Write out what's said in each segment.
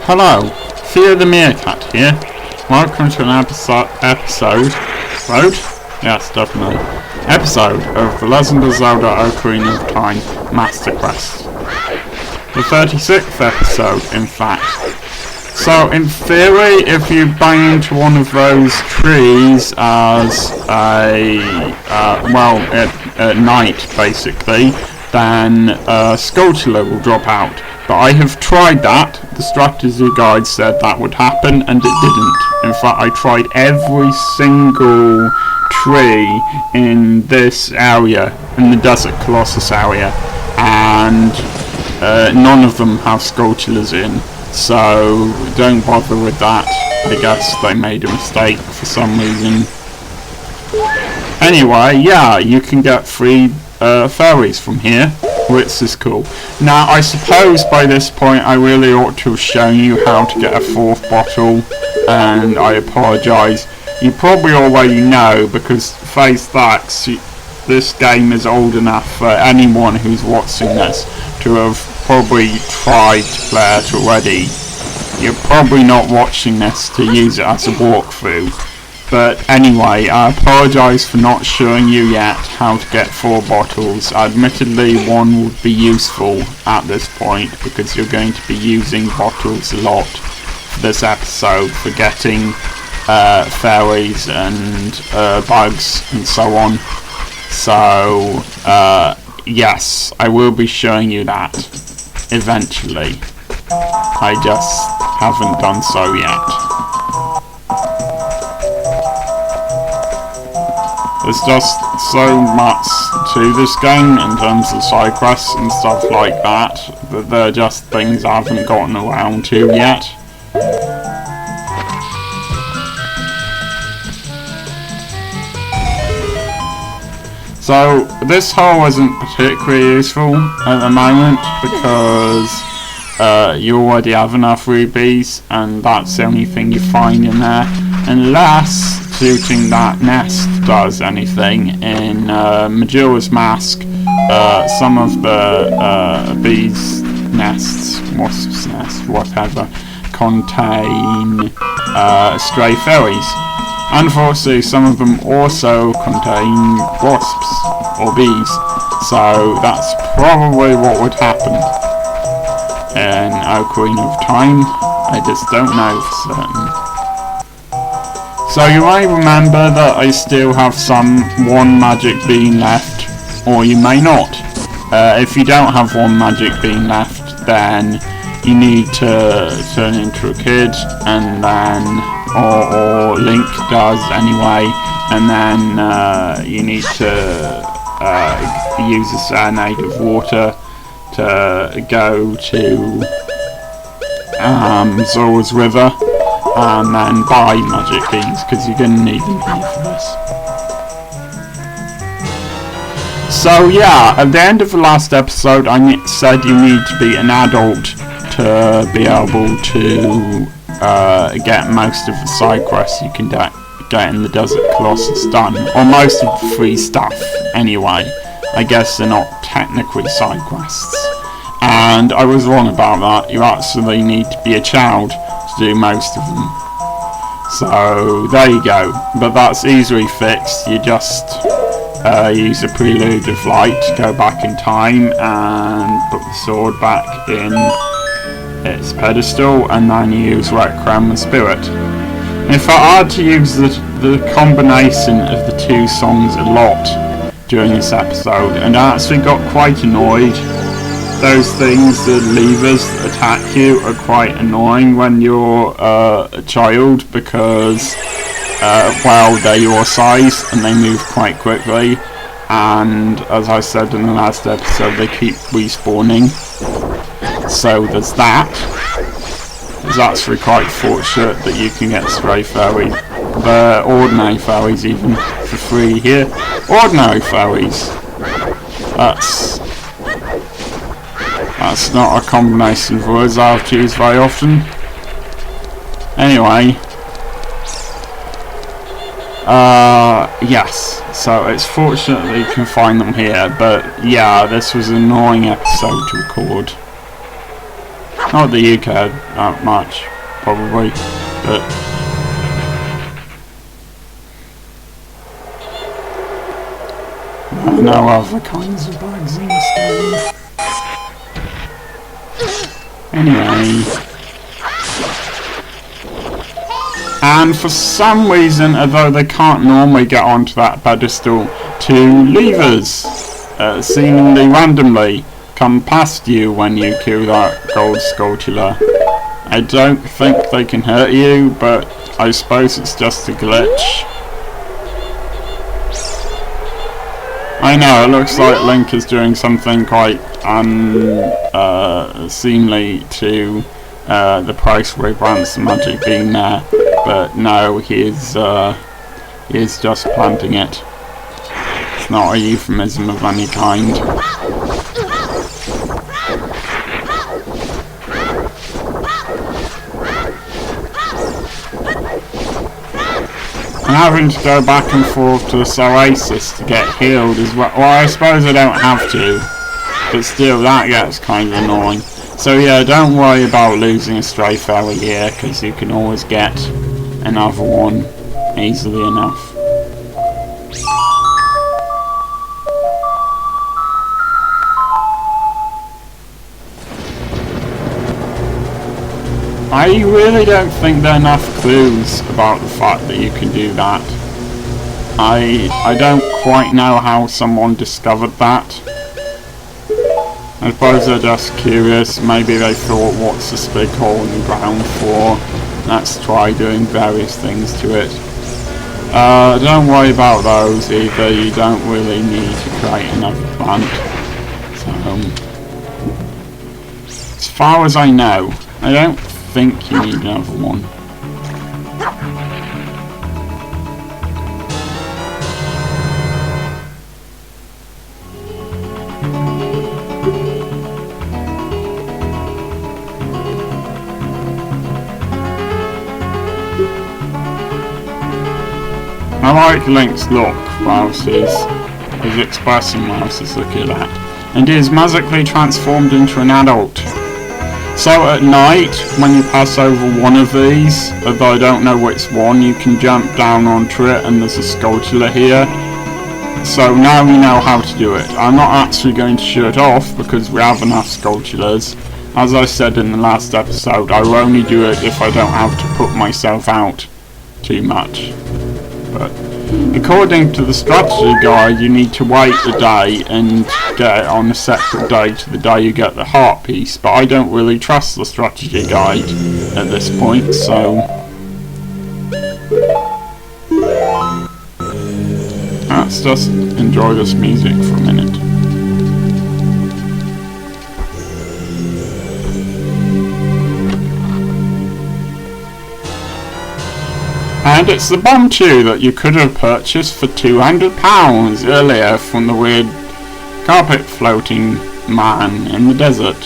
Hello, Theo the Meerkat here. Welcome to an episode? Yes, definitely. Episode of The Legend of Zelda Ocarina of Time Master Quest. The 36th episode, in fact. So, in theory, if you bang into one of those trees as at night, basically, then a Skulltula will drop out. But I have tried that. The strategy guide said that would happen, and it didn't. In fact, I tried every single tree in this area, in the Desert Colossus area, and none of them have Skulltulas in. So don't bother with that. I guess they made a mistake for some reason. Anyway, yeah, you can get free fairies from here, which is cool. Now, I suppose by this point I really ought to have shown you how to get a fourth bottle, and I apologise. You probably already know, because face facts, this game is old enough for anyone who's watching this to have probably tried to play it already. You're probably not watching this to use it as a walkthrough. But anyway, I apologise for not showing you yet how to get 4 bottles. Admittedly, one would be useful at this point because you're going to be using bottles a lot for this episode for getting fairies and bugs and so on. So, yes, I will be showing you that eventually. I just haven't done so yet. There's just so much to this game in terms of side quests and stuff like that they're just things I haven't gotten around to yet. So this hole isn't particularly useful at the moment because you already have enough rubies and that's the only thing you find in there, unless shooting that nest does anything. In Majora's Mask, some of the bees' nests, wasps' nests, whatever, contain stray fairies. Unfortunately, some of them also contain wasps or bees, so that's probably what would happen in Ocarina of Time. I just don't know for certain. So you may remember that I still have one magic bean left, or you may not. If you don't have one magic bean left, then you need to turn into a kid, and then, or Link does anyway, and then you need to use a serenade of water to go to Zora's River, and then buy magic beans, because you're going to need them here for this. So yeah, at the end of the last episode I said you need to be an adult to be able to get most of the side quests you can get in the Desert Colossus done, or most of the free stuff anyway. I guess they're not technically side quests. And I was wrong about that. You actually need to be a child to do most of them. So there you go. But that's easily fixed. You just use a prelude of light to go back in time and put the sword back in its pedestal, and then you use Requiem and Spirit. In fact, I had to use the combination of the 2 songs a lot during this episode, and I actually got quite annoyed. Those things, the levers that attack you, are quite annoying when you're a child because, they're your size and they move quite quickly, and as I said in the last episode, they keep respawning. So there's that. It's actually quite fortunate that you can get stray fairies, the ordinary fairies even, for free here. Ordinary fairies. That's not a combination of words I have to use very often. Anyway. Yes. So it's fortunate that you can find them here, but yeah, this was an annoying episode to record. Not that you cared that much, probably, but... There are no other kinds of bugs in this game. Anyway... And for some reason, although they can't normally get onto that pedestal, 2 levers seemingly randomly come past you when you kill that gold Skulltula. I don't think they can hurt you, but I suppose it's just a glitch. I know, it looks like Link is doing something quite unseemly to the price where he grants the magic being there. But no, he's just planting it. It's not a euphemism of any kind. And having to go back and forth to this oasis to get healed as well. Well, I suppose I don't have to, but still, that gets kind of annoying. So yeah, don't worry about losing a stray fairy here, because you can always get another one easily enough. I really don't think there are enough clues about the fact that you can do that. I don't quite know how someone discovered that. I suppose they're just curious. Maybe they thought, what's this big hole in the ground for? Let's try doing various things to it. Don't worry about those either. You don't really need to create another plant. So, as far as I know, I don't think you need another one. I like Link's look whilst he's expressing whilst he's looking at that. And he is magically transformed into an adult. So at night, when you pass over one of these, although I don't know which one, you can jump down onto it and there's a Skulltula here. So now we know how to do it. I'm not actually going to show it off because we have enough Skulltulas. As I said in the last episode, I will only do it if I don't have to put myself out too much. But according to the strategy guide, you need to wait a day and get it on a separate day to the day you get the heart piece, but I don't really trust the strategy guide at this point, so let's just enjoy this music for a minute. And it's the bomb too that you could have purchased for £200 earlier from the weird carpet floating man in the desert.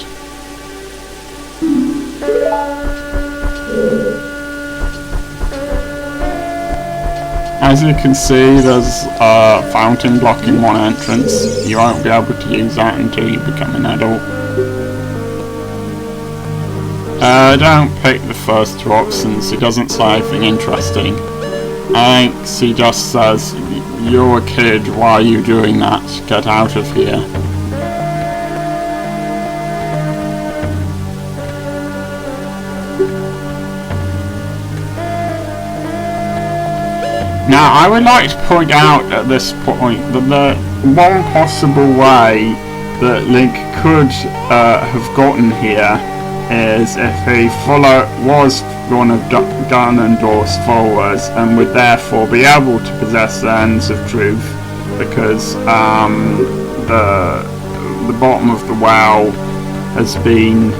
As you can see, there's a fountain blocking one entrance. You won't be able to use that until you become an adult. Don't pick the first 2 options. He doesn't say anything interesting. I think he just says, you're a kid, why are you doing that? Get out of here. Now, I would like to point out at this point that the one possible way that Link could have gotten here is if he was one of Ganondorf's followers and would therefore be able to possess the Lens of Truth, because the bottom of the well has been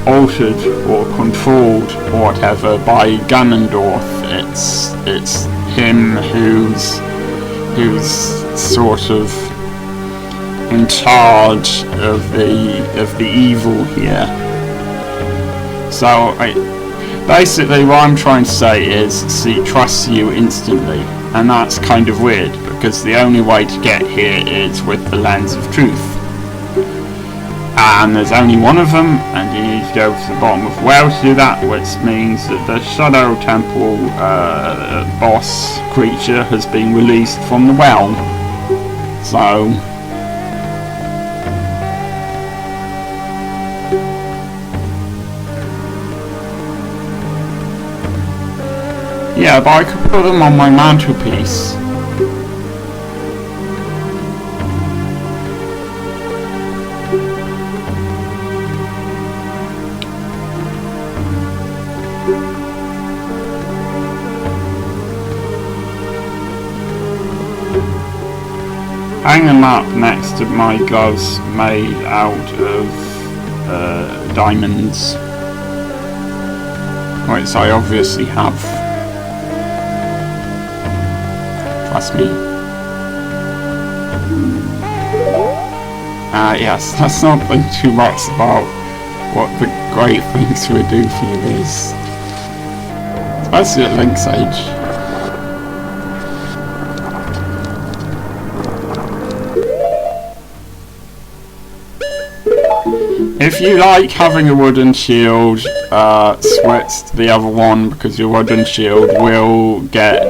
altered or controlled or whatever by Ganondorf. It's him who's sort of in charge of the evil here. So basically what I'm trying to say is he trusts you instantly, and that's kind of weird because the only way to get here is with the Lens of Truth. and there's only one of them, and you need to go to the bottom of the well to do that, which means that the Shadow Temple boss creature has been released from the well. So yeah, but I could put them on my mantelpiece. Hang them up next to my gloves made out of diamonds, which I obviously have. Trust me. Yes, let's not think too much about what the great things we do for you is. Especially at Link's age. If you like having a wooden shield, switch to the other one because your wooden shield will get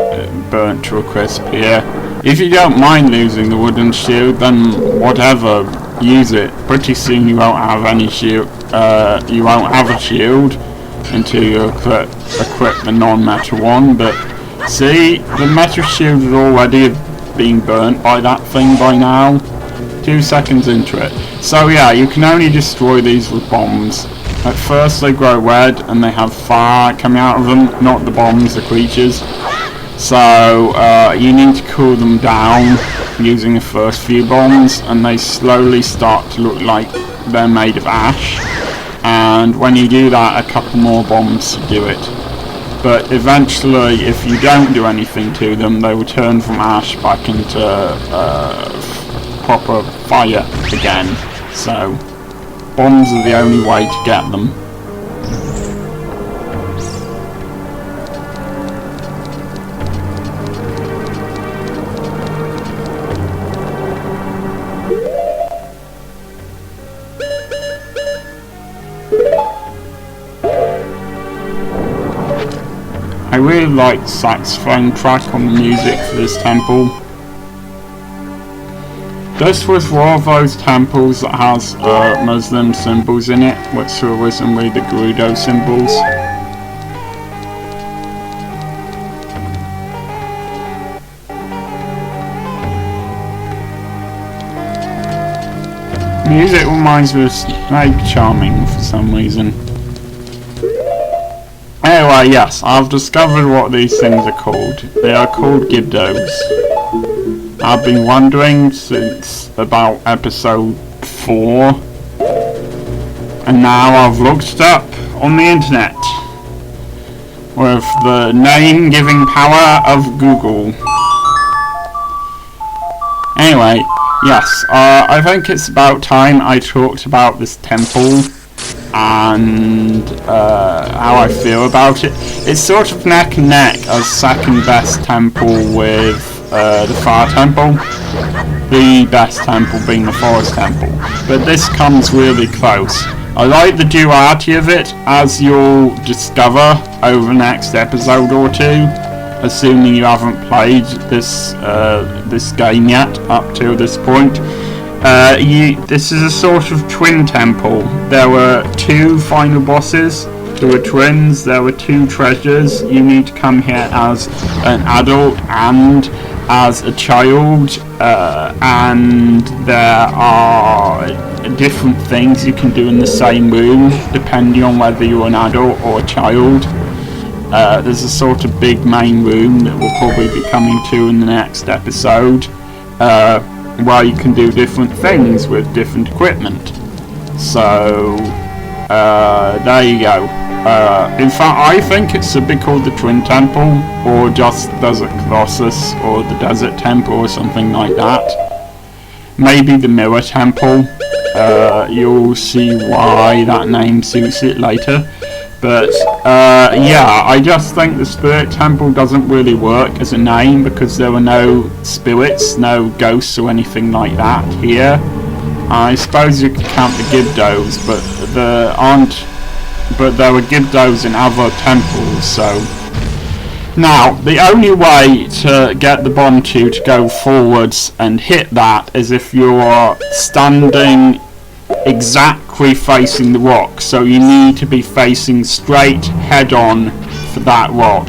burnt to a crisp here. If you don't mind losing the wooden shield, then whatever, use it. Pretty soon you won't have any shield. You won't have a shield until you equip the non-metal one. But see, the metal shield is already being burnt by that thing by now. 2 seconds into it. So yeah, you can only destroy these with bombs. At first they grow red and they have fire coming out of them, not the bombs, the creatures. So you need to cool them down using the first few bombs, and they slowly start to look like they're made of ash. And when you do that, a couple more bombs to do it. But eventually, if you don't do anything to them, they will turn from ash back into proper fire again. So bombs are the only way to get them. I really like the saxophone track on the music for this temple. This was one of those temples that has Muslim symbols in it, which are originally the Gerudo symbols. Music reminds me of Snake Charming for some reason. Anyway, yes, I've discovered what these things are called. They are called Gibdos. I've been wondering since about episode 4, and now I've looked it up on the internet with the name-giving power of Google. Anyway, yes, I think it's about time I talked about this temple and how I feel about it. It's sort of neck and neck as second best temple with the Fire Temple, the best temple being the Forest Temple, but this comes really close. I like the duality of it, as you'll discover over the next episode or two, assuming you haven't played this this game yet up to this point. This is a sort of twin temple. There were 2 final bosses. There were twins. There were 2 treasures. You need to come here as an adult and as a child, and there are different things you can do in the same room depending on whether you're an adult or a child. There's a sort of big main room that we'll probably be coming to in the next episode, where you can do different things with different equipment. So there you go. In fact, I think it should be called the Twin Temple, or just Desert Colossus, or the Desert Temple, or something like that. Maybe the Mirror Temple. You'll see why that name suits it later. But yeah, I just think the Spirit Temple doesn't really work as a name because there were no spirits, no ghosts or anything like that here. I suppose you could count the Gibdos, but there were Gibdos in other temples, so... Now, the only way to get the Bontu to go forwards and hit that is if you're standing exactly facing the rock. So you need to be facing straight head on for that rock.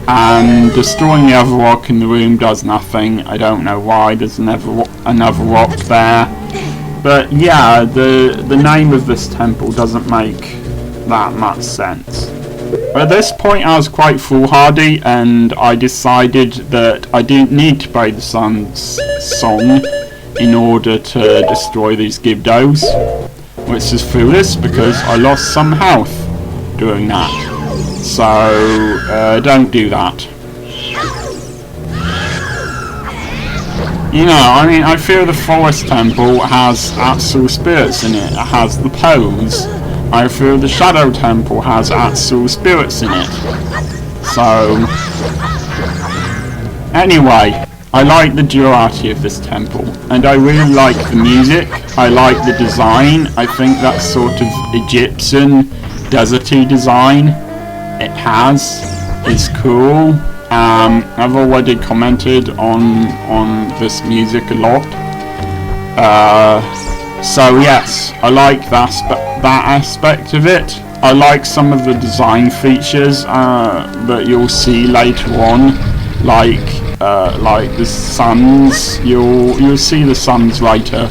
And destroying the other rock in the room does nothing. I don't know why, there's another rock there. But yeah, the name of this temple doesn't make that much sense. At this point I was quite foolhardy, and I decided that I didn't need to play the Sun's song in order to destroy these Gibdos, which is foolish because I lost some health doing that. So don't do that. You know, I mean, I feel the Forest Temple has actual spirits in it. It has the pose. I feel the Shadow Temple has actual spirits in it. So, anyway, I like the duality of this temple, and I really like the music. I like the design. I think that sort of Egyptian, deserty design it has is cool. I've already commented on this music a lot. So yes, I like that aspect of it. I like some of the design features that you'll see later on, like the suns. You'll see the suns later.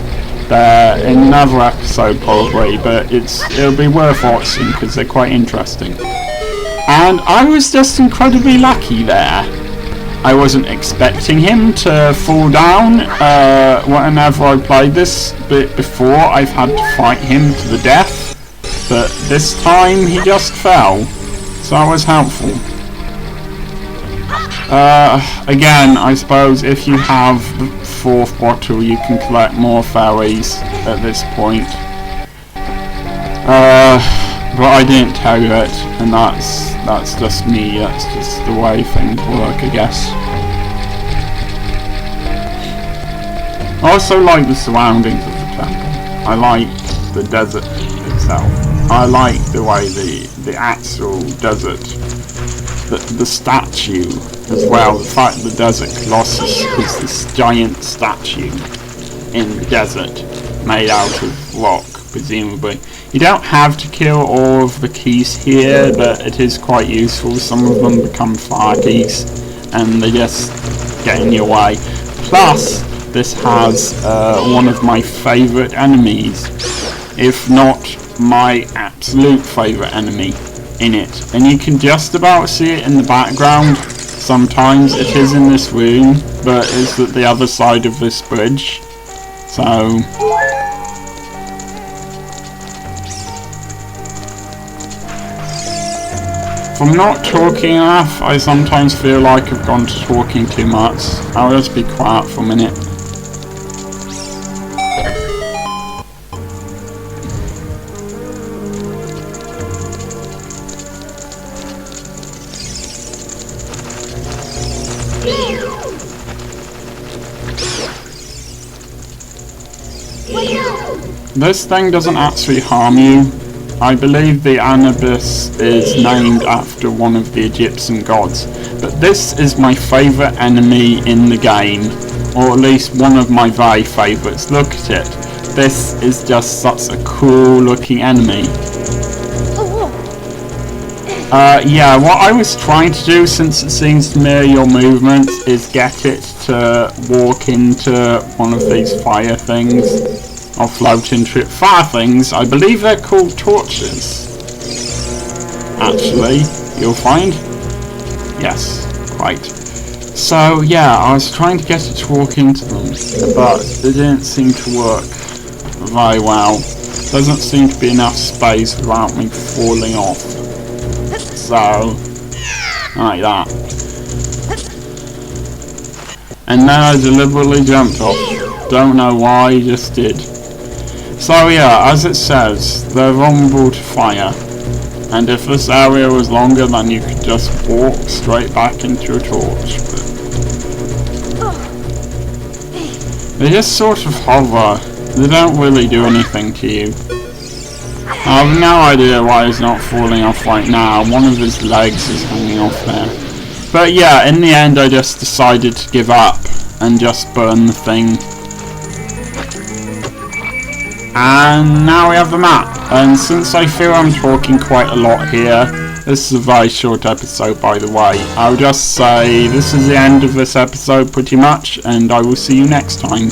They're in another episode probably, but it'll be worth watching because they're quite interesting. And I was just incredibly lucky there. I wasn't expecting him to fall down. Whenever I played this bit before, I've had to fight him to the death. But this time he just fell. So that was helpful. Again, I suppose if you have the 4th bottle, you can collect more fairies at this point. But I didn't tell you it, and that's just me. That's just the way things work, I guess. I also like the surroundings of the temple. I like the desert itself. I like the way the actual desert, the statue as well. The fact that the desert colossus is this giant statue in the desert made out of rock, presumably. You don't have to kill all of the keys here, but it is quite useful. Some of them become fire keys, and they just get in your way. Plus, this has one of my favourite enemies, if not my absolute favourite enemy in it. And you can just about see it in the background. Sometimes it is in this room, but it's at the other side of this bridge. So... if I'm not talking enough, I sometimes feel like I've gone to talking too much. I'll just be quiet for a minute. This thing doesn't actually harm you. I believe the Anubis is named after one of the Egyptian gods, but this is my favourite enemy in the game, or at least one of my very favourites. Look at it. This is just such a cool looking enemy. Yeah, what I was trying to do, since it seems to mirror your movements, is get it to walk into one of these fire things. Or float into it. Fire things, I believe they're called torches. Actually, you'll find. Yes, quite. So yeah, I was trying to get it to walk into them, but it didn't seem to work very well. Doesn't seem to be enough space without me falling off. So, like that. And then I deliberately jumped off. Don't know why, I just did. So yeah, as it says, they're vulnerable to fire, and if this area was longer, then you could just walk straight back into a torch, but they just sort of hover They don't really do anything to you. I have no idea why he's not falling off right now. One of his legs is hanging off there. But yeah, in the end I just decided to give up and just burn the thing. And now we have the map. And since I feel I'm talking quite a lot here, this is a very short episode by the way, I'll just say this is the end of this episode pretty much, and I will see you next time.